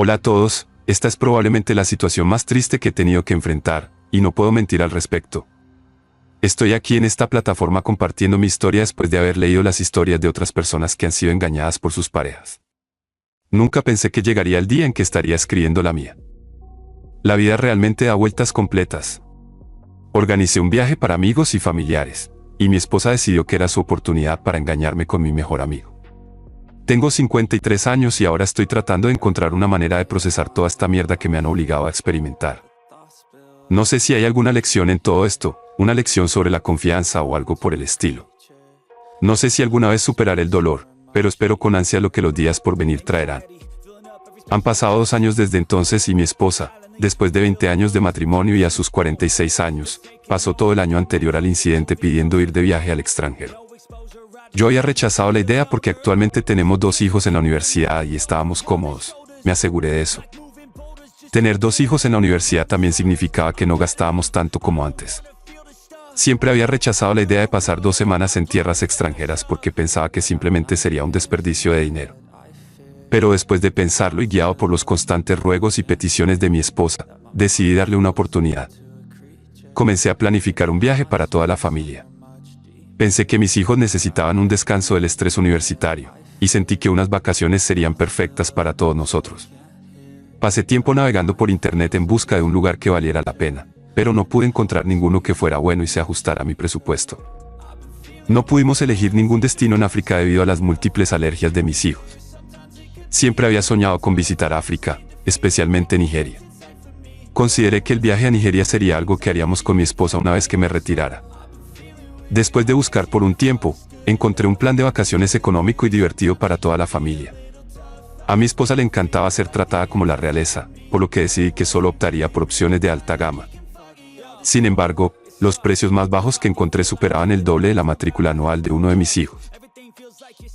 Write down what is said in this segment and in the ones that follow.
Hola a todos, esta es probablemente la situación más triste que he tenido que enfrentar, y no puedo mentir al respecto. Estoy aquí en esta plataforma compartiendo mi historia después de haber leído las historias de otras personas que han sido engañadas por sus parejas. Nunca pensé que llegaría el día en que estaría escribiendo la mía. La vida realmente da vueltas completas. Organicé un viaje para amigos y familiares, y mi esposa decidió que era su oportunidad para engañarme con mi mejor amigo. Tengo 53 años y ahora estoy tratando de encontrar una manera de procesar toda esta mierda que me han obligado a experimentar. No sé si hay alguna lección en todo esto, una lección sobre la confianza o algo por el estilo. No sé si alguna vez superaré el dolor, pero espero con ansia lo que los días por venir traerán. Han pasado 2 años desde entonces y mi esposa, después de 20 años de matrimonio y a sus 46 años, pasó todo el año anterior al incidente pidiendo ir de viaje al extranjero. Yo había rechazado la idea porque actualmente tenemos 2 hijos en la universidad y estábamos cómodos, me aseguré de eso. Tener 2 hijos en la universidad también significaba que no gastábamos tanto como antes. Siempre había rechazado la idea de pasar 2 semanas en tierras extranjeras porque pensaba que simplemente sería un desperdicio de dinero. Pero después de pensarlo y guiado por los constantes ruegos y peticiones de mi esposa, decidí darle una oportunidad. Comencé a planificar un viaje para toda la familia. Pensé que mis hijos necesitaban un descanso del estrés universitario, y sentí que unas vacaciones serían perfectas para todos nosotros. Pasé tiempo navegando por internet en busca de un lugar que valiera la pena, pero no pude encontrar ninguno que fuera bueno y se ajustara a mi presupuesto. No pudimos elegir ningún destino en África debido a las múltiples alergias de mis hijos. Siempre había soñado con visitar África, especialmente Nigeria. Consideré que el viaje a Nigeria sería algo que haríamos con mi esposa una vez que me retirara. Después de buscar por un tiempo, encontré un plan de vacaciones económico y divertido para toda la familia. A mi esposa le encantaba ser tratada como la realeza, por lo que decidí que solo optaría por opciones de alta gama. Sin embargo, los precios más bajos que encontré superaban el doble de la matrícula anual de uno de mis hijos.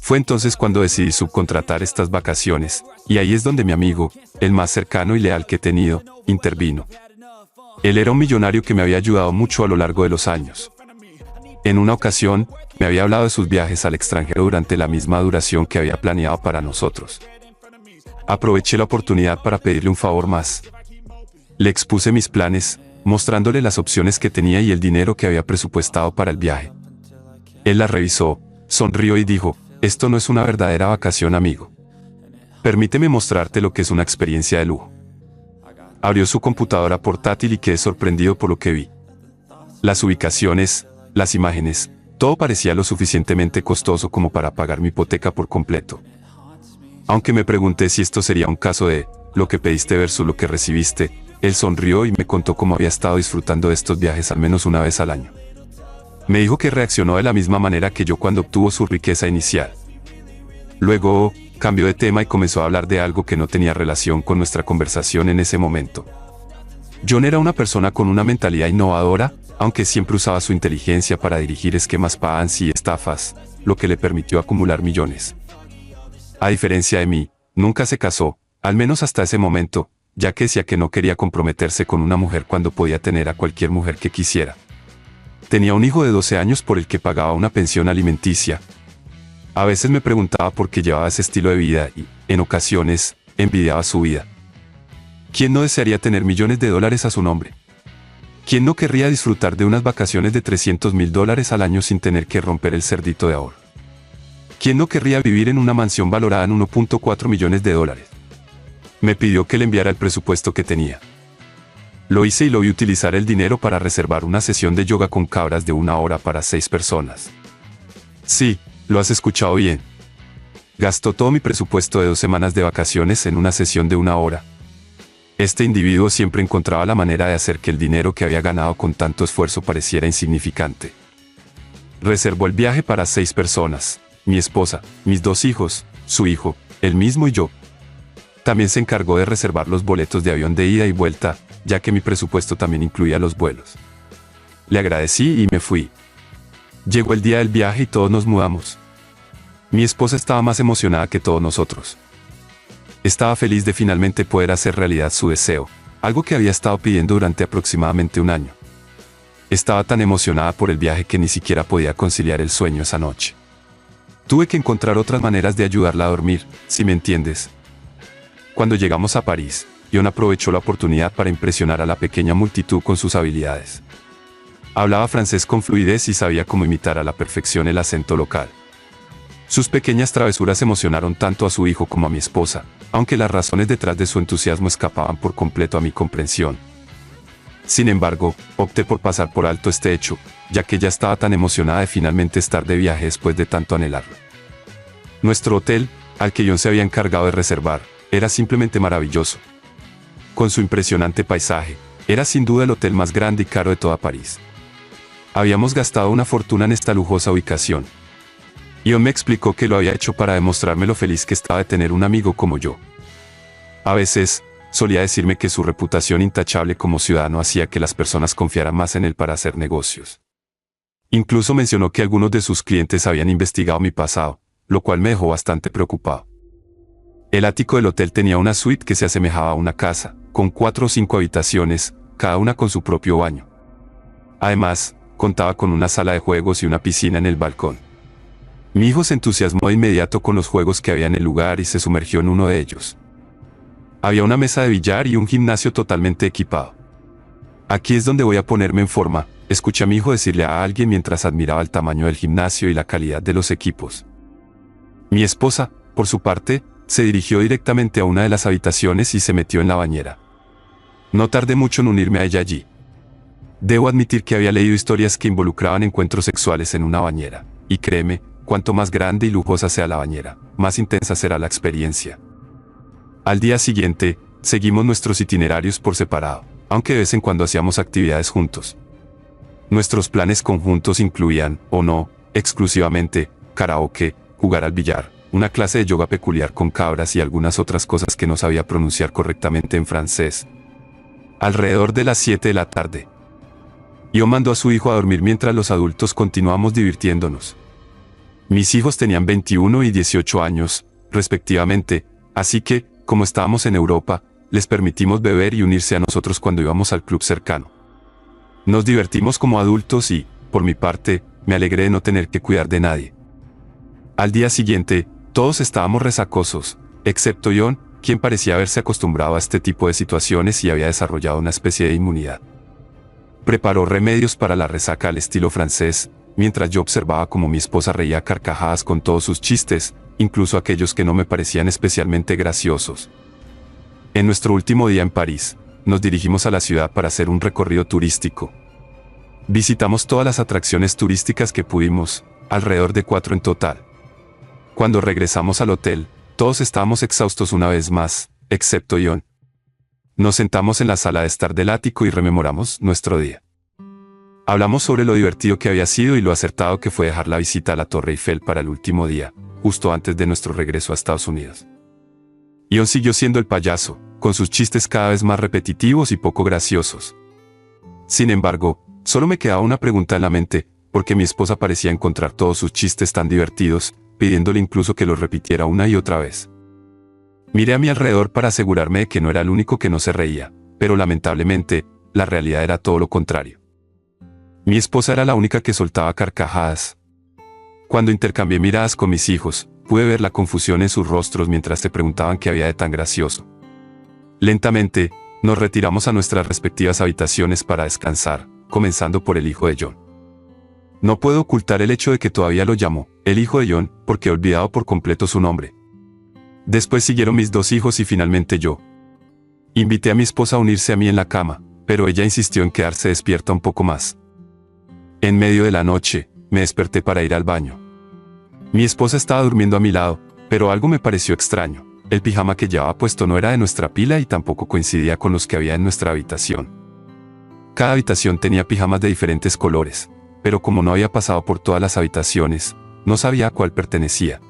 Fue entonces cuando decidí subcontratar estas vacaciones, y ahí es donde mi amigo, el más cercano y leal que he tenido, intervino. Él era un millonario que me había ayudado mucho a lo largo de los años. En una ocasión, me había hablado de sus viajes al extranjero durante la misma duración que había planeado para nosotros. Aproveché la oportunidad para pedirle un favor más. Le expuse mis planes, mostrándole las opciones que tenía y el dinero que había presupuestado para el viaje. Él la revisó, sonrió y dijo: «Esto no es una verdadera vacación, amigo. Permíteme mostrarte lo que es una experiencia de lujo». Abrió su computadora portátil y quedé sorprendido por lo que vi. Las ubicaciones, las imágenes, todo parecía lo suficientemente costoso como para pagar mi hipoteca por completo. Aunque me pregunté si esto sería un caso de lo que pediste versus lo que recibiste, él sonrió y me contó cómo había estado disfrutando de estos viajes al menos una vez al año. Me dijo que reaccionó de la misma manera que yo cuando obtuvo su riqueza inicial. Luego, cambió de tema y comenzó a hablar de algo que no tenía relación con nuestra conversación en ese momento. John era una persona con una mentalidad innovadora, aunque siempre usaba su inteligencia para dirigir esquemas Ponzi y estafas, lo que le permitió acumular millones. A diferencia de mí, nunca se casó, al menos hasta ese momento, ya que decía que no quería comprometerse con una mujer cuando podía tener a cualquier mujer que quisiera. Tenía un hijo de 12 años por el que pagaba una pensión alimenticia. A veces me preguntaba por qué llevaba ese estilo de vida y, en ocasiones, envidiaba su vida. ¿Quién no desearía tener millones de dólares a su nombre? ¿Quién no querría disfrutar de unas vacaciones de $300,000 al año sin tener que romper el cerdito de ahorro? ¿Quién no querría vivir en una mansión valorada en $1.4 millones? Me pidió que le enviara el presupuesto que tenía. Lo hice y lo vi utilizar el dinero para reservar una sesión de yoga con cabras de 1 hora para 6 personas. Sí, lo has escuchado bien. Gastó todo mi presupuesto de 2 semanas de vacaciones en una sesión de 1 hora. Este individuo siempre encontraba la manera de hacer que el dinero que había ganado con tanto esfuerzo pareciera insignificante. Reservó el viaje para 6 personas, mi esposa, mis 2 hijos, su hijo, él mismo y yo. También se encargó de reservar los boletos de avión de ida y vuelta, ya que mi presupuesto también incluía los vuelos. Le agradecí y me fui. Llegó el día del viaje y todos nos mudamos. Mi esposa estaba más emocionada que todos nosotros. Estaba feliz de finalmente poder hacer realidad su deseo, algo que había estado pidiendo durante aproximadamente 1 año. Estaba tan emocionada por el viaje que ni siquiera podía conciliar el sueño esa noche. Tuve que encontrar otras maneras de ayudarla a dormir, si me entiendes. Cuando llegamos a París, John aprovechó la oportunidad para impresionar a la pequeña multitud con sus habilidades. Hablaba francés con fluidez y sabía cómo imitar a la perfección el acento local. Sus pequeñas travesuras emocionaron tanto a su hijo como a mi esposa, aunque las razones detrás de su entusiasmo escapaban por completo a mi comprensión. Sin embargo, opté por pasar por alto este hecho, ya que ella estaba tan emocionada de finalmente estar de viaje después de tanto anhelarlo. Nuestro hotel, al que John se había encargado de reservar, era simplemente maravilloso. Con su impresionante paisaje, era sin duda el hotel más grande y caro de toda París. Habíamos gastado una fortuna en esta lujosa ubicación. John me explicó que lo había hecho para demostrarme lo feliz que estaba de tener un amigo como yo. A veces, solía decirme que su reputación intachable como ciudadano hacía que las personas confiaran más en él para hacer negocios. Incluso mencionó que algunos de sus clientes habían investigado mi pasado, lo cual me dejó bastante preocupado. El ático del hotel tenía una suite que se asemejaba a una casa, con 4 o 5 habitaciones, cada una con su propio baño. Además, contaba con una sala de juegos y una piscina en el balcón. Mi hijo se entusiasmó de inmediato con los juegos que había en el lugar y se sumergió en uno de ellos. Había una mesa de billar y un gimnasio totalmente equipado. Aquí es donde voy a ponerme en forma, escuché a mi hijo decirle a alguien mientras admiraba el tamaño del gimnasio y la calidad de los equipos. Mi esposa, por su parte, se dirigió directamente a una de las habitaciones y se metió en la bañera. No tardé mucho en unirme a ella allí. Debo admitir que había leído historias que involucraban encuentros sexuales en una bañera, y créeme, cuanto más grande y lujosa sea la bañera, más intensa será la experiencia. Al día siguiente, seguimos nuestros itinerarios por separado, aunque de vez en cuando hacíamos actividades juntos. Nuestros planes conjuntos incluían, o no, exclusivamente, karaoke, jugar al billar, una clase de yoga peculiar con cabras y algunas otras cosas que no sabía pronunciar correctamente en francés. Alrededor de las 7 de la tarde, John mandó a su hijo a dormir mientras los adultos continuamos divirtiéndonos. Mis hijos tenían 21 y 18 años, respectivamente, así que, como estábamos en Europa, les permitimos beber y unirse a nosotros cuando íbamos al club cercano. Nos divertimos como adultos y, por mi parte, me alegré de no tener que cuidar de nadie. Al día siguiente, todos estábamos resacosos, excepto John, quien parecía haberse acostumbrado a este tipo de situaciones y había desarrollado una especie de inmunidad. Preparó remedios para la resaca al estilo francés, mientras yo observaba cómo mi esposa reía a carcajadas con todos sus chistes, incluso aquellos que no me parecían especialmente graciosos. En nuestro último día en París, nos dirigimos a la ciudad para hacer un recorrido turístico. Visitamos todas las atracciones turísticas que pudimos, alrededor de 4 en total. Cuando regresamos al hotel, todos estábamos exhaustos una vez más, excepto John. Nos sentamos en la sala de estar del ático y rememoramos nuestro día. Hablamos sobre lo divertido que había sido y lo acertado que fue dejar la visita a la Torre Eiffel para el último día, justo antes de nuestro regreso a Estados Unidos. John siguió siendo el payaso, con sus chistes cada vez más repetitivos y poco graciosos. Sin embargo, solo me quedaba una pregunta en la mente, porque mi esposa parecía encontrar todos sus chistes tan divertidos, pidiéndole incluso que los repitiera una y otra vez. Miré a mi alrededor para asegurarme de que no era el único que no se reía, pero lamentablemente, la realidad era todo lo contrario. Mi esposa era la única que soltaba carcajadas. Cuando intercambié miradas con mis hijos, pude ver la confusión en sus rostros mientras se preguntaban qué había de tan gracioso. Lentamente, nos retiramos a nuestras respectivas habitaciones para descansar, comenzando por el hijo de John. No puedo ocultar el hecho de que todavía lo llamo el hijo de John, porque he olvidado por completo su nombre. Después siguieron mis 2 hijos y finalmente yo. Invité a mi esposa a unirse a mí en la cama, pero ella insistió en quedarse despierta un poco más. En medio de la noche, me desperté para ir al baño. Mi esposa estaba durmiendo a mi lado, pero algo me pareció extraño. El pijama que llevaba puesto no era de nuestra pila y tampoco coincidía con los que había en nuestra habitación. Cada habitación tenía pijamas de diferentes colores, pero como no había pasado por todas las habitaciones, no sabía a cuál pertenecía.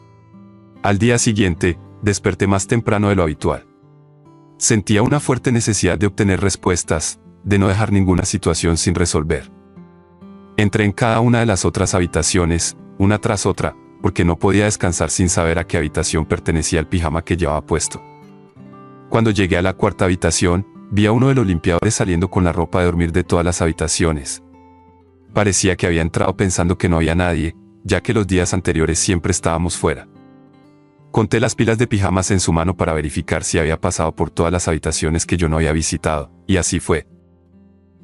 Al día siguiente, desperté más temprano de lo habitual. Sentía una fuerte necesidad de obtener respuestas, de no dejar ninguna situación sin resolver. Entré en cada una de las otras habitaciones, una tras otra, porque no podía descansar sin saber a qué habitación pertenecía el pijama que llevaba puesto. Cuando llegué a la 4ª habitación, vi a uno de los limpiadores saliendo con la ropa de dormir de todas las habitaciones. Parecía que había entrado pensando que no había nadie, ya que los días anteriores siempre estábamos fuera. Conté las pilas de pijamas en su mano para verificar si había pasado por todas las habitaciones que yo no había visitado, y así fue.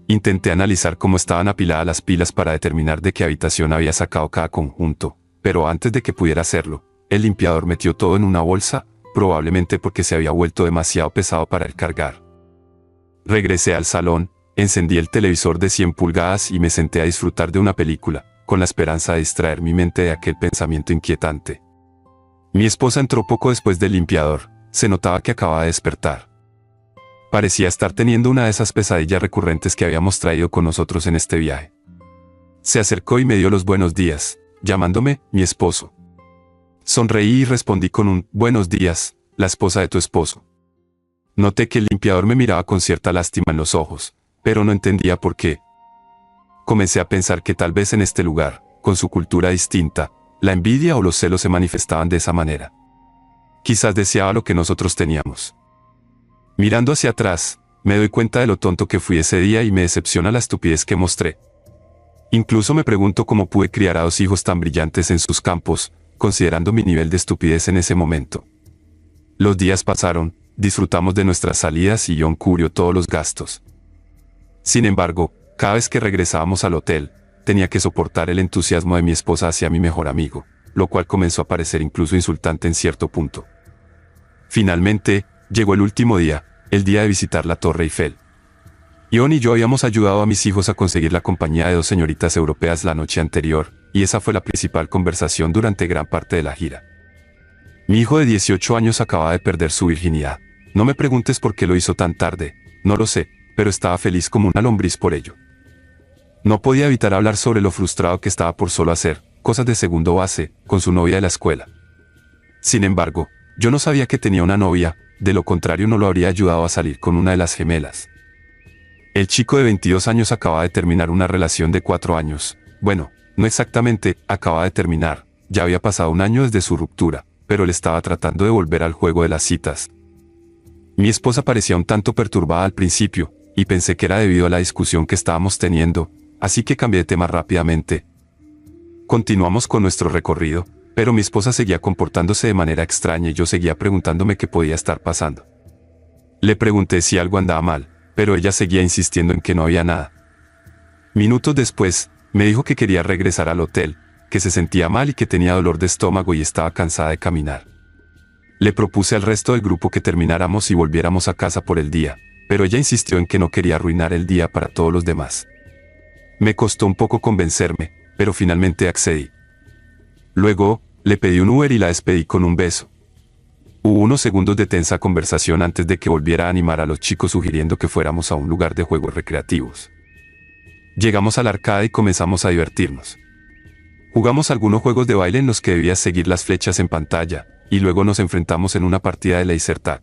Intenté analizar cómo estaban apiladas las pilas para determinar de qué habitación había sacado cada conjunto, pero antes de que pudiera hacerlo, el limpiador metió todo en una bolsa, probablemente porque se había vuelto demasiado pesado para él cargar. Regresé al salón, encendí el televisor de 100 pulgadas y me senté a disfrutar de una película, con la esperanza de distraer mi mente de aquel pensamiento inquietante. Mi esposa entró poco después del limpiador, se notaba que acababa de despertar. Parecía estar teniendo una de esas pesadillas recurrentes que habíamos traído con nosotros en este viaje. Se acercó y me dio los buenos días, llamándome mi esposo. Sonreí y respondí con un buenos días, la esposa de tu esposo. Noté que el limpiador me miraba con cierta lástima en los ojos, pero no entendía por qué. Comencé a pensar que tal vez en este lugar, con su cultura distinta, la envidia o los celos se manifestaban de esa manera. Quizás deseaba lo que nosotros teníamos. Mirando hacia atrás, me doy cuenta de lo tonto que fui ese día y me decepciona la estupidez que mostré. Incluso me pregunto cómo pude criar a 2 hijos tan brillantes en sus campos, considerando mi nivel de estupidez en ese momento. Los días pasaron, disfrutamos de nuestras salidas y John cubrió todos los gastos. Sin embargo, cada vez que regresábamos al hotel, tenía que soportar el entusiasmo de mi esposa hacia mi mejor amigo, lo cual comenzó a parecer incluso insultante en cierto punto. Finalmente, llegó el último día, el día de visitar la Torre Eiffel. John y yo habíamos ayudado a mis hijos a conseguir la compañía de 2 señoritas europeas la noche anterior, y esa fue la principal conversación durante gran parte de la gira. Mi hijo de 18 años acababa de perder su virginidad. No me preguntes por qué lo hizo tan tarde, no lo sé, pero estaba feliz como una lombriz por ello. No podía evitar hablar sobre lo frustrado que estaba por solo hacer cosas de segundo base con su novia de la escuela. Sin embargo, yo no sabía que tenía una novia, de lo contrario no lo habría ayudado a salir con una de las gemelas. El chico de 22 años acababa de terminar una relación de 4 años. Bueno, no exactamente, acababa de terminar, ya había pasado 1 año desde su ruptura, pero él estaba tratando de volver al juego de las citas. Mi esposa parecía un tanto perturbada al principio, y pensé que era debido a la discusión que estábamos teniendo, así que cambié de tema rápidamente. Continuamos con nuestro recorrido, pero mi esposa seguía comportándose de manera extraña y yo seguía preguntándome qué podía estar pasando. Le pregunté si algo andaba mal, pero ella seguía insistiendo en que no había nada. Minutos después, me dijo que quería regresar al hotel, que se sentía mal y que tenía dolor de estómago y estaba cansada de caminar. Le propuse al resto del grupo que termináramos y volviéramos a casa por el día, pero ella insistió en que no quería arruinar el día para todos los demás. Me costó un poco convencerme, pero finalmente accedí. Luego, le pedí un Uber y la despedí con un beso. Hubo unos segundos de tensa conversación antes de que volviera a animar a los chicos sugiriendo que fuéramos a un lugar de juegos recreativos. Llegamos al arcade y comenzamos a divertirnos. Jugamos algunos juegos de baile en los que debías seguir las flechas en pantalla, y luego nos enfrentamos en una partida de laser tag.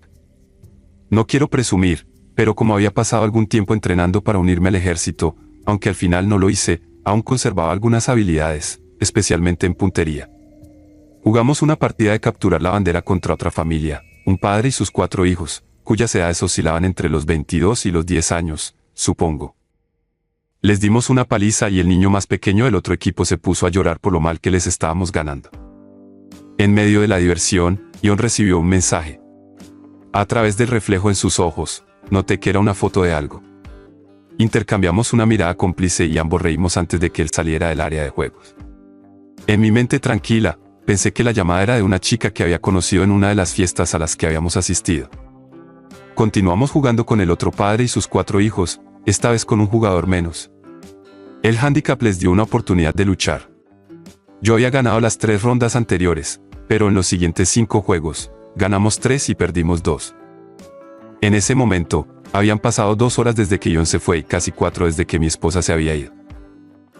No quiero presumir, pero como había pasado algún tiempo entrenando para unirme al ejército, aunque al final no lo hice, aún conservaba algunas habilidades, especialmente en puntería. Jugamos una partida de capturar la bandera contra otra familia, un padre y sus 4 hijos, cuyas edades oscilaban entre los 22 y los 10 años, supongo. Les dimos una paliza y el niño más pequeño del otro equipo se puso a llorar por lo mal que les estábamos ganando. En medio de la diversión, John recibió un mensaje. A través del reflejo en sus ojos, noté que era una foto de algo. Intercambiamos una mirada cómplice y ambos reímos antes de que él saliera del área de juegos. En mi mente tranquila, pensé que la llamada era de una chica que había conocido en una de las fiestas a las que habíamos asistido. Continuamos jugando con el otro padre y sus 4 hijos, esta vez con un jugador menos. El handicap les dio una oportunidad de luchar. Yo había ganado las 3 rondas anteriores, pero en los siguientes 5 juegos, ganamos 3 y perdimos 2. En ese momento, habían pasado 2 horas desde que John se fue y casi 4 desde que mi esposa se había ido.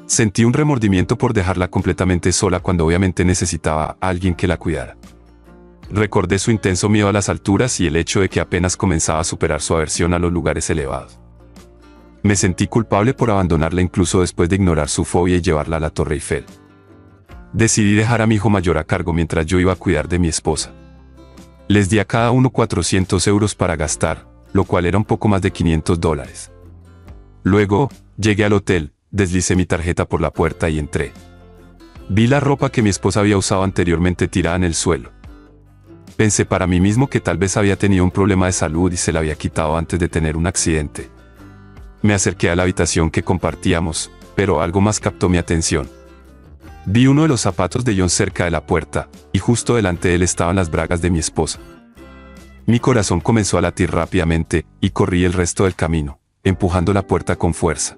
Sentí un remordimiento por dejarla completamente sola cuando obviamente necesitaba a alguien que la cuidara. Recordé su intenso miedo a las alturas y el hecho de que apenas comenzaba a superar su aversión a los lugares elevados. Me sentí culpable por abandonarla incluso después de ignorar su fobia y llevarla a la Torre Eiffel. Decidí dejar a mi hijo mayor a cargo mientras yo iba a cuidar de mi esposa. Les di a cada uno 400 euros para gastar, lo cual era un poco más de $500. Luego, llegué al hotel, deslicé mi tarjeta por la puerta y entré. Vi la ropa que mi esposa había usado anteriormente tirada en el suelo. Pensé para mí mismo que tal vez había tenido un problema de salud y se la había quitado antes de tener un accidente. Me acerqué a la habitación que compartíamos, pero algo más captó mi atención. Vi uno de los zapatos de John cerca de la puerta, y justo delante de él estaban las bragas de mi esposa. Mi corazón comenzó a latir rápidamente, y corrí el resto del camino, empujando la puerta con fuerza.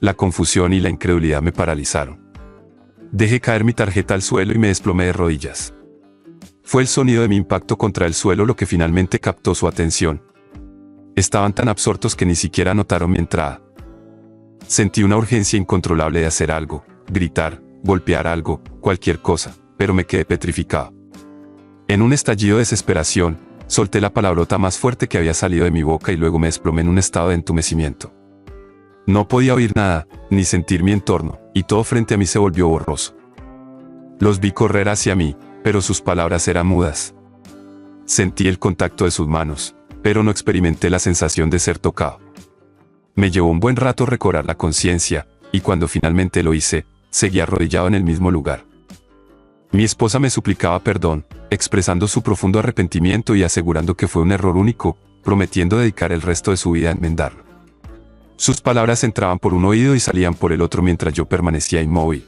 La confusión y la incredulidad me paralizaron. Dejé caer mi tarjeta al suelo y me desplomé de rodillas. Fue el sonido de mi impacto contra el suelo lo que finalmente captó su atención. Estaban tan absortos que ni siquiera notaron mi entrada. Sentí una urgencia incontrolable de hacer algo, gritar, golpear algo, cualquier cosa, pero me quedé petrificado. En un estallido de desesperación, solté la palabrota más fuerte que había salido de mi boca y luego me desplomé en un estado de entumecimiento. No podía oír nada, ni sentir mi entorno, y todo frente a mí se volvió borroso. Los vi correr hacia mí, pero sus palabras eran mudas. Sentí el contacto de sus manos, pero no experimenté la sensación de ser tocado. Me llevó un buen rato recobrar la conciencia, y cuando finalmente lo hice, seguí arrodillado en el mismo lugar. Mi esposa me suplicaba perdón, expresando su profundo arrepentimiento y asegurando que fue un error único, prometiendo dedicar el resto de su vida a enmendarlo. Sus palabras entraban por un oído y salían por el otro mientras yo permanecía inmóvil.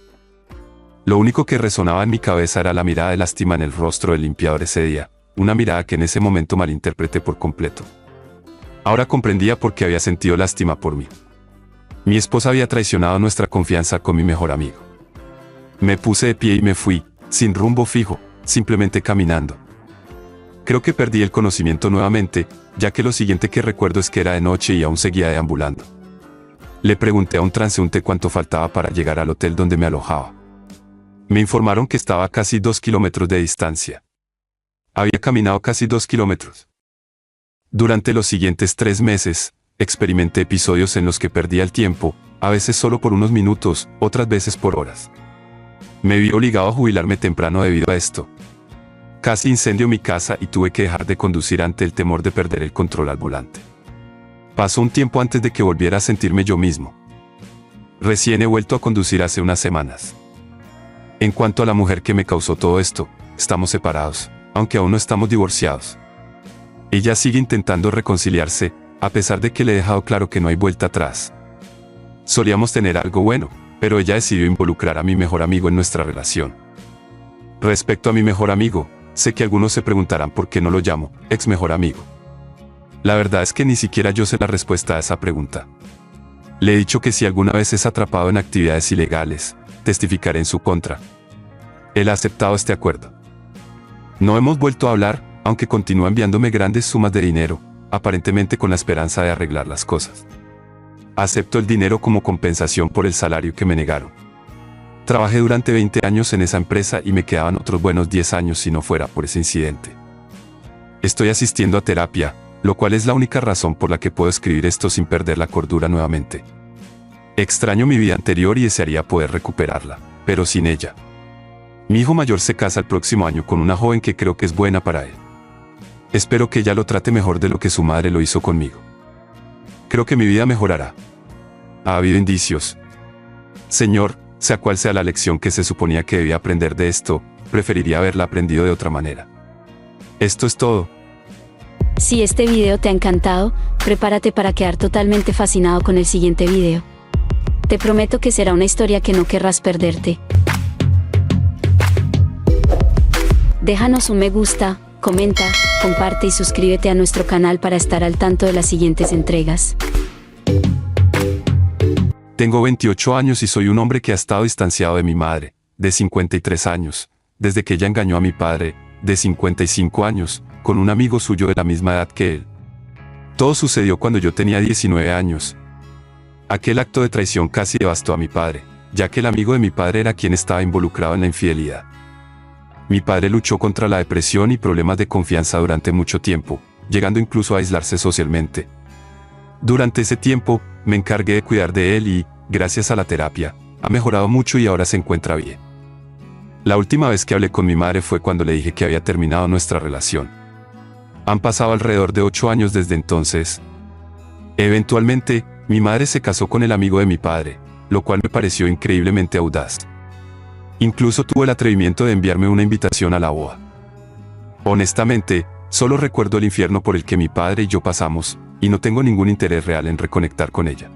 Lo único que resonaba en mi cabeza era la mirada de lástima en el rostro del limpiador ese día, una mirada que en ese momento malinterpreté por completo. Ahora comprendía por qué había sentido lástima por mí. Mi esposa había traicionado nuestra confianza con mi mejor amigo. Me puse de pie y me fui, sin rumbo fijo, simplemente caminando. Creo que perdí el conocimiento nuevamente, ya que lo siguiente que recuerdo es que era de noche y aún seguía deambulando. Le pregunté a un transeúnte cuánto faltaba para llegar al hotel donde me alojaba. Me informaron que estaba a casi 2 kilómetros de distancia. Había caminado casi 2 kilómetros. Durante los siguientes 3 meses, experimenté episodios en los que perdía el tiempo, a veces solo por unos minutos, otras veces por horas. Me vi obligado a jubilarme temprano debido a esto. Casi incendió mi casa y tuve que dejar de conducir ante el temor de perder el control al volante. Pasó un tiempo antes de que volviera a sentirme yo mismo. Recién he vuelto a conducir hace unas semanas. En cuanto a la mujer que me causó todo esto, estamos separados, aunque aún no estamos divorciados. Ella sigue intentando reconciliarse, a pesar de que le he dejado claro que no hay vuelta atrás. Solíamos tener algo bueno, pero ella decidió involucrar a mi mejor amigo en nuestra relación. Respecto a mi mejor amigo, sé que algunos se preguntarán por qué no lo llamo ex mejor amigo. La verdad es que ni siquiera yo sé la respuesta a esa pregunta. Le he dicho que si alguna vez es atrapado en actividades ilegales, testificaré en su contra. Él ha aceptado este acuerdo. No hemos vuelto a hablar, aunque continúa enviándome grandes sumas de dinero, aparentemente con la esperanza de arreglar las cosas. Acepto el dinero como compensación por el salario que me negaron. Trabajé durante 20 años en esa empresa y me quedaban otros buenos 10 años si no fuera por ese incidente. Estoy asistiendo a terapia, lo cual es la única razón por la que puedo escribir esto sin perder la cordura nuevamente. Extraño mi vida anterior y desearía poder recuperarla, pero sin ella. Mi hijo mayor se casa el próximo año con una joven que creo que es buena para él. Espero que ella lo trate mejor de lo que su madre lo hizo conmigo. Creo que mi vida mejorará. Ha habido indicios. Señor, sea cual sea la lección que se suponía que debía aprender de esto, preferiría haberla aprendido de otra manera. Esto es todo. Si este video te ha encantado, prepárate para quedar totalmente fascinado con el siguiente video. Te prometo que será una historia que no querrás perderte. Déjanos un me gusta, comenta, comparte y suscríbete a nuestro canal para estar al tanto de las siguientes entregas. Tengo 28 años y soy un hombre que ha estado distanciado de mi madre, de 53 años, desde que ella engañó a mi padre, de 55 años, con un amigo suyo de la misma edad que él. Todo sucedió cuando yo tenía 19 años. Aquel acto de traición casi devastó a mi padre, ya que el amigo de mi padre era quien estaba involucrado en la infidelidad. Mi padre luchó contra la depresión y problemas de confianza durante mucho tiempo, llegando incluso a aislarse socialmente. Durante ese tiempo, me encargué de cuidar de él y, gracias a la terapia, ha mejorado mucho y ahora se encuentra bien. La última vez que hablé con mi madre fue cuando le dije que había terminado nuestra relación. Han pasado alrededor de 8 años desde entonces. Eventualmente, mi madre se casó con el amigo de mi padre, lo cual me pareció increíblemente audaz. Incluso tuvo el atrevimiento de enviarme una invitación a la boda. Honestamente, solo recuerdo el infierno por el que mi padre y yo pasamos, y no tengo ningún interés real en reconectar con ella.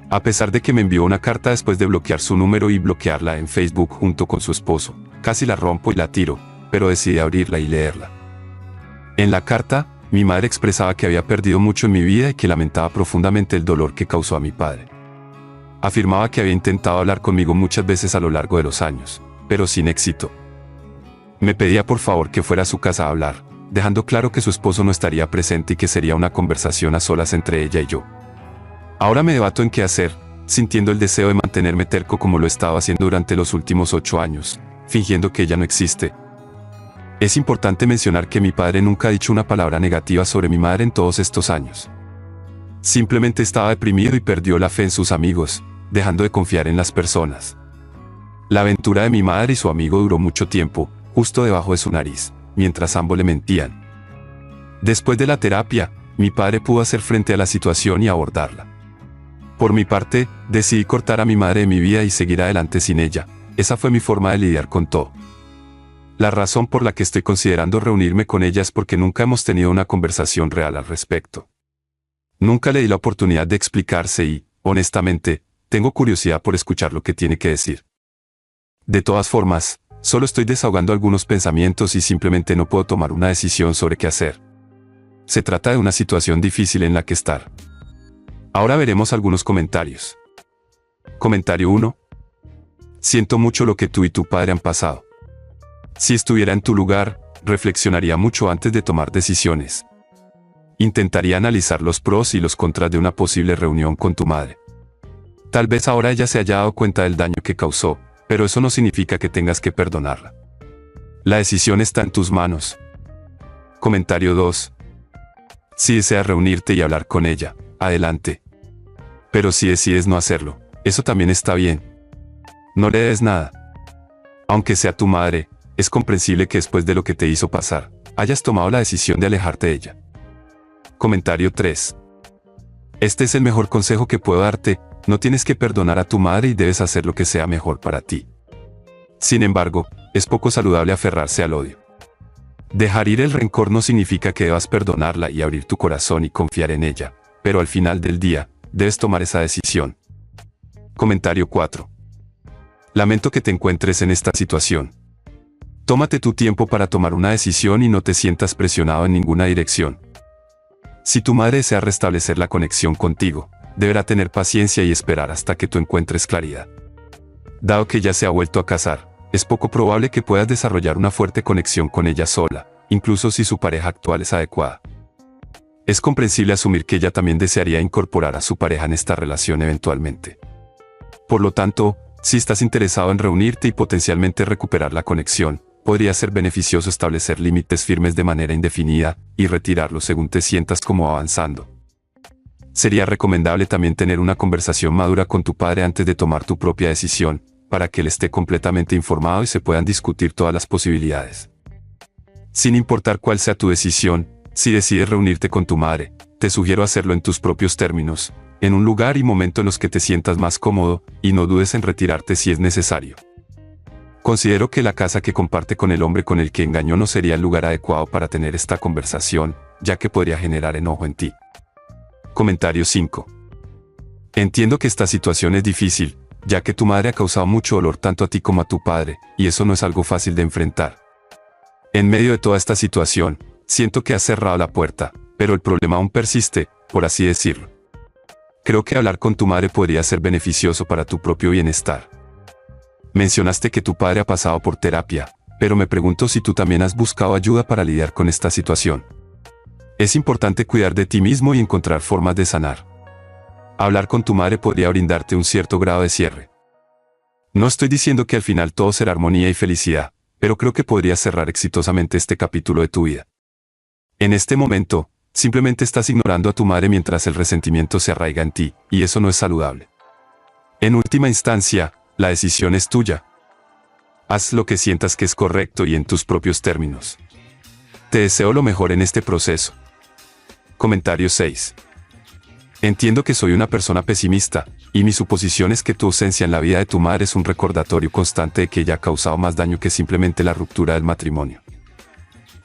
A pesar de que me envió una carta después de bloquear su número y bloquearla en Facebook junto con su esposo, casi la rompo y la tiro, pero decidí abrirla y leerla. En la carta, mi madre expresaba que había perdido mucho en mi vida y que lamentaba profundamente el dolor que causó a mi padre. Afirmaba que había intentado hablar conmigo muchas veces a lo largo de los años, pero sin éxito. Me pedía por favor que fuera a su casa a hablar, dejando claro que su esposo no estaría presente y que sería una conversación a solas entre ella y yo. Ahora me debato en qué hacer, sintiendo el deseo de mantenerme terco como lo estaba haciendo durante los últimos 8 años, fingiendo que ella no existe. Es importante mencionar que mi padre nunca ha dicho una palabra negativa sobre mi madre en todos estos años. Simplemente estaba deprimido y perdió la fe en sus amigos, dejando de confiar en las personas. La aventura de mi madre y su amigo duró mucho tiempo, justo debajo de su nariz, mientras ambos le mentían. Después de la terapia, mi padre pudo hacer frente a la situación y abordarla. Por mi parte, decidí cortar a mi madre de mi vida y seguir adelante sin ella. Esa fue mi forma de lidiar con todo. La razón por la que estoy considerando reunirme con ella es porque nunca hemos tenido una conversación real al respecto. Nunca le di la oportunidad de explicarse y, honestamente, tengo curiosidad por escuchar lo que tiene que decir. De todas formas, solo estoy desahogando algunos pensamientos y simplemente no puedo tomar una decisión sobre qué hacer. Se trata de una situación difícil en la que estar. Ahora veremos algunos comentarios. Comentario 1. Siento mucho lo que tú y tu padre han pasado. Si estuviera en tu lugar, reflexionaría mucho antes de tomar decisiones. Intentaría analizar los pros y los contras de una posible reunión con tu madre. Tal vez ahora ella se haya dado cuenta del daño que causó, pero eso no significa que tengas que perdonarla. La decisión está en tus manos. Comentario 2. Si deseas reunirte y hablar con ella, adelante. Pero si decides no hacerlo, eso también está bien. No le des nada. Aunque sea tu madre, es comprensible que después de lo que te hizo pasar, hayas tomado la decisión de alejarte de ella. Comentario 3. Este es el mejor consejo que puedo darte, no tienes que perdonar a tu madre y debes hacer lo que sea mejor para ti. Sin embargo, es poco saludable aferrarse al odio. Dejar ir el rencor no significa que debas perdonarla y abrir tu corazón y confiar en ella, pero al final del día, debes tomar esa decisión. Comentario 4. Lamento que te encuentres en esta situación. Tómate tu tiempo para tomar una decisión y no te sientas presionado en ninguna dirección. Si tu madre desea restablecer la conexión contigo, deberá tener paciencia y esperar hasta que tú encuentres claridad. Dado que ya se ha vuelto a casar, es poco probable que puedas desarrollar una fuerte conexión con ella sola, incluso si su pareja actual es adecuada. Es comprensible asumir que ella también desearía incorporar a su pareja en esta relación eventualmente. Por lo tanto, si estás interesado en reunirte y potencialmente recuperar la conexión, podría ser beneficioso establecer límites firmes de manera indefinida y retirarlos según te sientas como avanzando. Sería recomendable también tener una conversación madura con tu padre antes de tomar tu propia decisión, para que él esté completamente informado y se puedan discutir todas las posibilidades. Sin importar cuál sea tu decisión, si decides reunirte con tu madre, te sugiero hacerlo en tus propios términos, en un lugar y momento en los que te sientas más cómodo, y no dudes en retirarte si es necesario. Considero que la casa que comparte con el hombre con el que engañó no sería el lugar adecuado para tener esta conversación, ya que podría generar enojo en ti. Comentario 5. Entiendo que esta situación es difícil, ya que tu madre ha causado mucho dolor tanto a ti como a tu padre, y eso no es algo fácil de enfrentar. En medio de toda esta situación, siento que has cerrado la puerta, pero el problema aún persiste, por así decirlo. Creo que hablar con tu madre podría ser beneficioso para tu propio bienestar. Mencionaste que tu padre ha pasado por terapia, pero me pregunto si tú también has buscado ayuda para lidiar con esta situación. Es importante cuidar de ti mismo y encontrar formas de sanar. Hablar con tu madre podría brindarte un cierto grado de cierre. No estoy diciendo que al final todo será armonía y felicidad, pero creo que podrías cerrar exitosamente este capítulo de tu vida. En este momento, simplemente estás ignorando a tu madre mientras el resentimiento se arraiga en ti, y eso no es saludable. En última instancia, la decisión es tuya. Haz lo que sientas que es correcto y en tus propios términos. Te deseo lo mejor en este proceso. Comentario 6. Entiendo que soy una persona pesimista, y mi suposición es que tu ausencia en la vida de tu madre es un recordatorio constante de que ella ha causado más daño que simplemente la ruptura del matrimonio.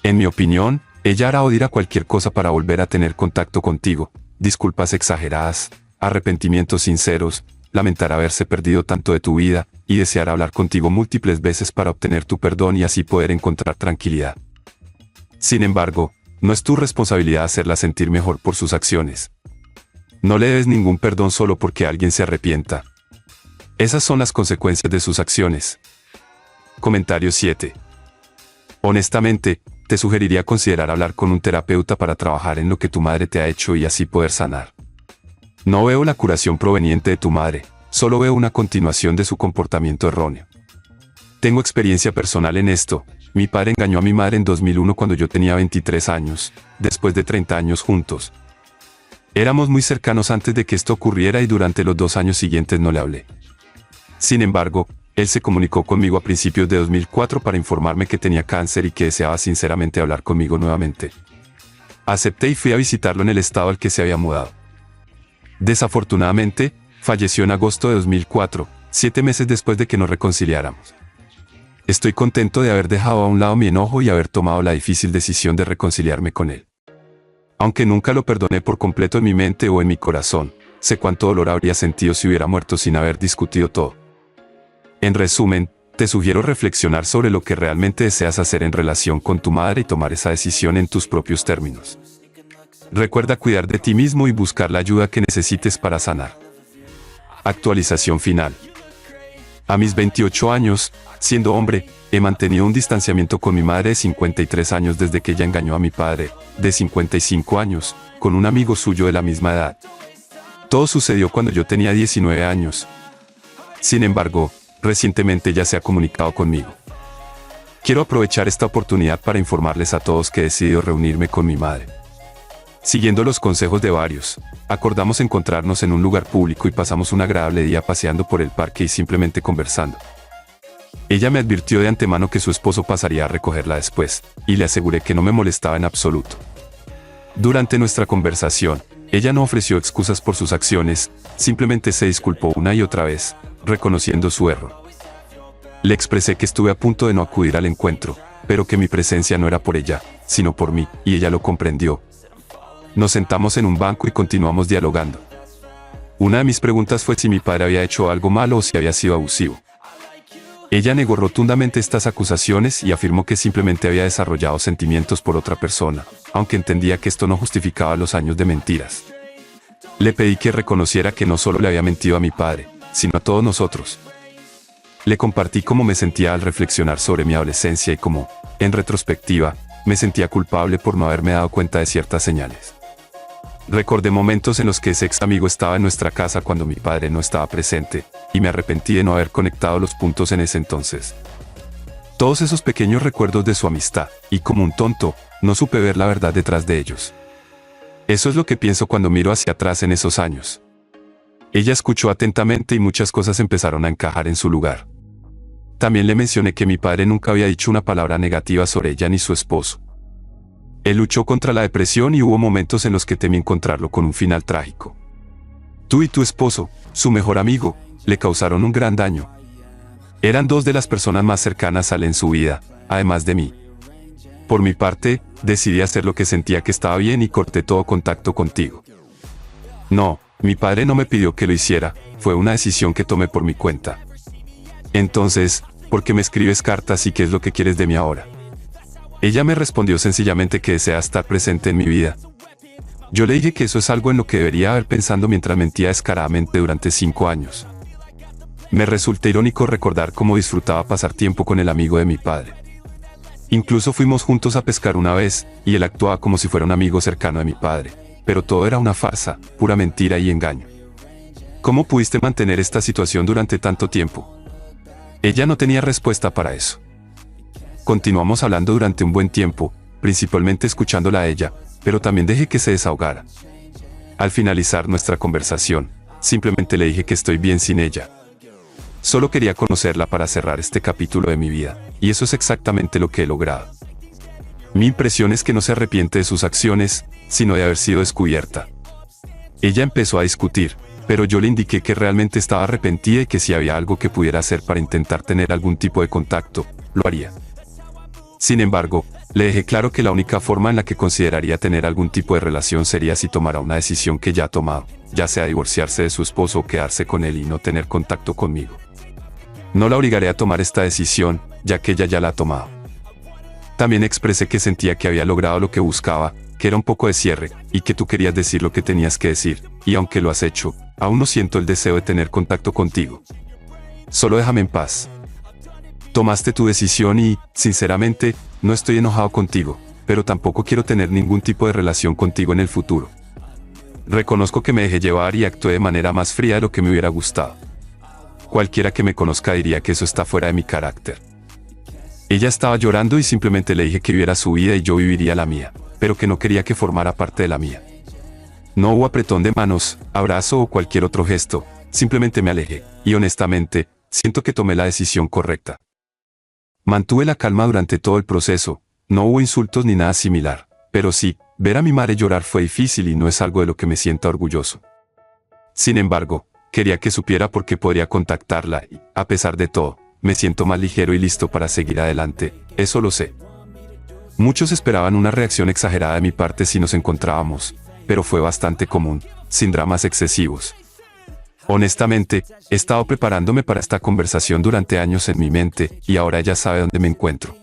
En mi opinión, ella hará o dirá cualquier cosa para volver a tener contacto contigo, disculpas exageradas, arrepentimientos sinceros, lamentará haberse perdido tanto de tu vida, y deseará hablar contigo múltiples veces para obtener tu perdón y así poder encontrar tranquilidad. Sin embargo, no es tu responsabilidad hacerla sentir mejor por sus acciones. No le debes ningún perdón solo porque alguien se arrepienta. Esas son las consecuencias de sus acciones. Comentario 7. Honestamente, te sugeriría considerar hablar con un terapeuta para trabajar en lo que tu madre te ha hecho y así poder sanar. No veo la curación proveniente de tu madre, solo veo una continuación de su comportamiento erróneo. Tengo experiencia personal en esto. Mi padre engañó a mi madre en 2001 cuando yo tenía 23 años, después de 30 años juntos. Éramos muy cercanos antes de que esto ocurriera y durante los 2 años siguientes no le hablé. Sin embargo, él se comunicó conmigo a principios de 2004 para informarme que tenía cáncer y que deseaba sinceramente hablar conmigo nuevamente. Acepté y fui a visitarlo en el estado al que se había mudado. Desafortunadamente, falleció en agosto de 2004, 7 meses después de que nos reconciliáramos. Estoy contento de haber dejado a un lado mi enojo y haber tomado la difícil decisión de reconciliarme con él. Aunque nunca lo perdoné por completo en mi mente o en mi corazón, sé cuánto dolor habría sentido si hubiera muerto sin haber discutido todo. En resumen, te sugiero reflexionar sobre lo que realmente deseas hacer en relación con tu madre y tomar esa decisión en tus propios términos. Recuerda cuidar de ti mismo y buscar la ayuda que necesites para sanar. Actualización final. A mis 28 años, siendo hombre, he mantenido un distanciamiento con mi madre de 53 años desde que ella engañó a mi padre, de 55 años, con un amigo suyo de la misma edad. Todo sucedió cuando yo tenía 19 años. Sin embargo, recientemente ella se ha comunicado conmigo. Quiero aprovechar esta oportunidad para informarles a todos que he decidido reunirme con mi madre. Siguiendo los consejos de varios, acordamos encontrarnos en un lugar público y pasamos un agradable día paseando por el parque y simplemente conversando. Ella me advirtió de antemano que su esposo pasaría a recogerla después, y le aseguré que no me molestaba en absoluto. Durante nuestra conversación, ella no ofreció excusas por sus acciones, simplemente se disculpó una y otra vez, reconociendo su error. Le expresé que estuve a punto de no acudir al encuentro, pero que mi presencia no era por ella, sino por mí, y ella lo comprendió. Nos sentamos en un banco y continuamos dialogando. Una de mis preguntas fue si mi padre había hecho algo malo o si había sido abusivo. Ella negó rotundamente estas acusaciones y afirmó que simplemente había desarrollado sentimientos por otra persona, aunque entendía que esto no justificaba los años de mentiras. Le pedí que reconociera que no solo le había mentido a mi padre, sino a todos nosotros. Le compartí cómo me sentía al reflexionar sobre mi adolescencia y cómo, en retrospectiva, me sentía culpable por no haberme dado cuenta de ciertas señales. Recordé momentos en los que ese ex amigo estaba en nuestra casa cuando mi padre no estaba presente, y me arrepentí de no haber conectado los puntos en ese entonces. Todos esos pequeños recuerdos de su amistad, y como un tonto, no supe ver la verdad detrás de ellos. Eso es lo que pienso cuando miro hacia atrás en esos años. Ella escuchó atentamente y muchas cosas empezaron a encajar en su lugar. También le mencioné que mi padre nunca había dicho una palabra negativa sobre ella ni su esposo. Él luchó contra la depresión y hubo momentos en los que temí encontrarlo con un final trágico. Tú y tu esposo, su mejor amigo, le causaron un gran daño. Eran dos de las personas más cercanas a él en su vida, además de mí. Por mi parte, decidí hacer lo que sentía que estaba bien y corté todo contacto contigo. No, mi padre no me pidió que lo hiciera, fue una decisión que tomé por mi cuenta. Entonces, ¿por qué me escribes cartas y qué es lo que quieres de mí ahora? Ella me respondió sencillamente que desea estar presente en mi vida. Yo le dije que eso es algo en lo que debería haber pensado mientras mentía descaradamente durante 5 años. Me resulta irónico recordar cómo disfrutaba pasar tiempo con el amigo de mi padre. Incluso fuimos juntos a pescar una vez, y él actuaba como si fuera un amigo cercano de mi padre, pero todo era una farsa, pura mentira y engaño. ¿Cómo pudiste mantener esta situación durante tanto tiempo? Ella no tenía respuesta para eso. Continuamos hablando durante un buen tiempo, principalmente escuchándola a ella, pero también dejé que se desahogara. Al finalizar nuestra conversación, simplemente le dije que estoy bien sin ella. Solo quería conocerla para cerrar este capítulo de mi vida, y eso es exactamente lo que he logrado. Mi impresión es que no se arrepiente de sus acciones, sino de haber sido descubierta. Ella empezó a discutir, pero yo le indiqué que realmente estaba arrepentida y que si había algo que pudiera hacer para intentar tener algún tipo de contacto, lo haría. Sin embargo, Le dejé claro que la única forma en la que consideraría tener algún tipo de relación sería si tomara una decisión que ya ha tomado, ya sea divorciarse de su esposo o quedarse con él y no tener contacto conmigo. No la obligaré a tomar esta decisión, ya que ella ya la ha tomado. También expresé que sentía que había logrado lo que buscaba, que era un poco de cierre, y que tú querías decir lo que tenías que decir, y aunque lo has hecho, aún no siento el deseo de tener contacto contigo. Solo déjame en paz. Tomaste tu decisión y, sinceramente, no estoy enojado contigo, pero tampoco quiero tener ningún tipo de relación contigo en el futuro. Reconozco que me dejé llevar y actué de manera más fría de lo que me hubiera gustado. Cualquiera que me conozca diría que eso está fuera de mi carácter. Ella estaba llorando y simplemente le dije que viviera su vida y yo viviría la mía, pero que no quería que formara parte de la mía. No hubo apretón de manos, abrazo o cualquier otro gesto, simplemente me alejé, y honestamente, siento que tomé la decisión correcta. Mantuve la calma durante todo el proceso, no hubo insultos ni nada similar, pero sí, ver a mi madre llorar fue difícil y no es algo de lo que me sienta orgulloso. Sin embargo, quería que supiera por qué podría contactarla y, a pesar de todo, me siento más ligero y listo para seguir adelante, eso lo sé. Muchos esperaban una reacción exagerada de mi parte si nos encontrábamos, pero fue bastante común, sin dramas excesivos. Honestamente, he estado preparándome para esta conversación durante años en mi mente, y ahora ella sabe dónde me encuentro.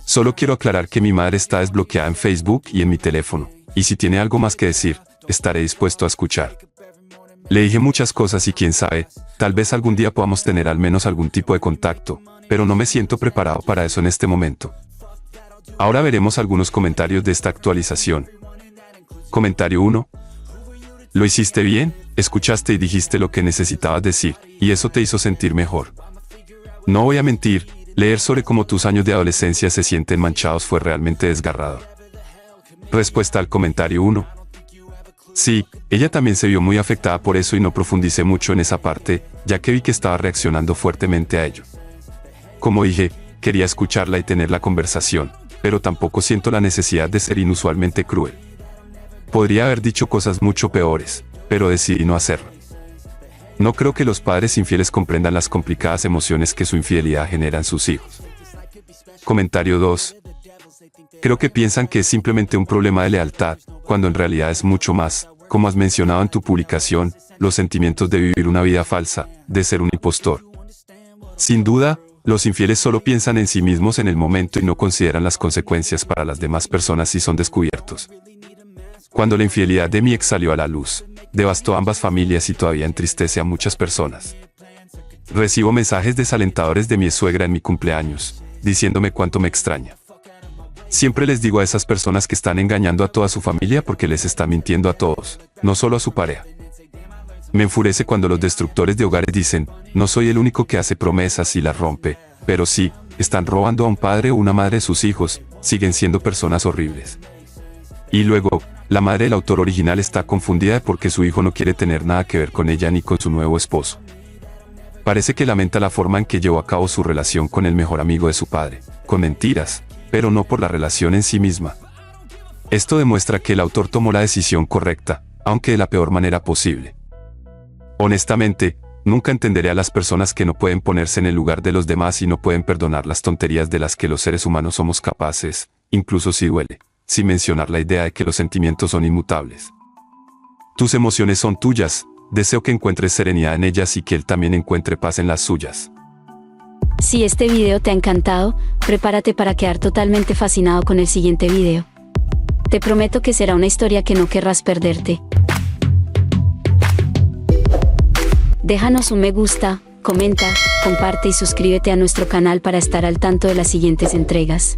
Solo quiero aclarar que mi madre está desbloqueada en Facebook y en mi teléfono, y si tiene algo más que decir, estaré dispuesto a escuchar. Le dije muchas cosas y quién sabe, tal vez algún día podamos tener al menos algún tipo de contacto, pero no me siento preparado para eso en este momento. Ahora veremos algunos comentarios de esta actualización. Comentario 1. Lo hiciste bien, escuchaste y dijiste lo que necesitabas decir, y eso te hizo sentir mejor. No voy a mentir, leer sobre cómo tus años de adolescencia se sienten manchados fue realmente desgarrador. Respuesta al comentario 1. Sí, ella también se vio muy afectada por eso y no profundicé mucho en esa parte, ya que vi que estaba reaccionando fuertemente a ello. Como dije, quería escucharla y tener la conversación, pero tampoco siento la necesidad de ser inusualmente cruel. Podría haber dicho cosas mucho peores, pero decidí no hacerlo. No creo que los padres infieles comprendan las complicadas emociones que su infidelidad genera en sus hijos. Comentario 2. Creo que piensan que es simplemente un problema de lealtad, cuando en realidad es mucho más, como has mencionado en tu publicación, los sentimientos de vivir una vida falsa, de ser un impostor. Sin duda, los infieles solo piensan en sí mismos en el momento y no consideran las consecuencias para las demás personas si son descubiertos. Cuando la infidelidad de mi ex salió a la luz, devastó ambas familias y todavía entristece a muchas personas. Recibo mensajes desalentadores de mi suegra en mi cumpleaños, diciéndome cuánto me extraña. Siempre les digo a esas personas que están engañando a toda su familia porque les están mintiendo a todos, no solo a su pareja. Me enfurece cuando los destructores de hogares dicen, no soy el único que hace promesas y las rompe, pero sí, están robando a un padre o una madre de sus hijos, siguen siendo personas horribles. Y luego, la madre del autor original está confundida porque su hijo no quiere tener nada que ver con ella ni con su nuevo esposo. Parece que lamenta la forma en que llevó a cabo su relación con el mejor amigo de su padre, con mentiras, pero no por la relación en sí misma. Esto demuestra que el autor tomó la decisión correcta, aunque de la peor manera posible. Honestamente, nunca entenderé a las personas que no pueden ponerse en el lugar de los demás y no pueden perdonar las tonterías de las que los seres humanos somos capaces, incluso si duele, sin mencionar la idea de que los sentimientos son inmutables. Tus emociones son tuyas, deseo que encuentres serenidad en ellas y que él también encuentre paz en las suyas. Si este video te ha encantado, prepárate para quedar totalmente fascinado con el siguiente video. Te prometo que será una historia que no querrás perderte. Déjanos un me gusta, comenta, comparte y suscríbete a nuestro canal para estar al tanto de las siguientes entregas.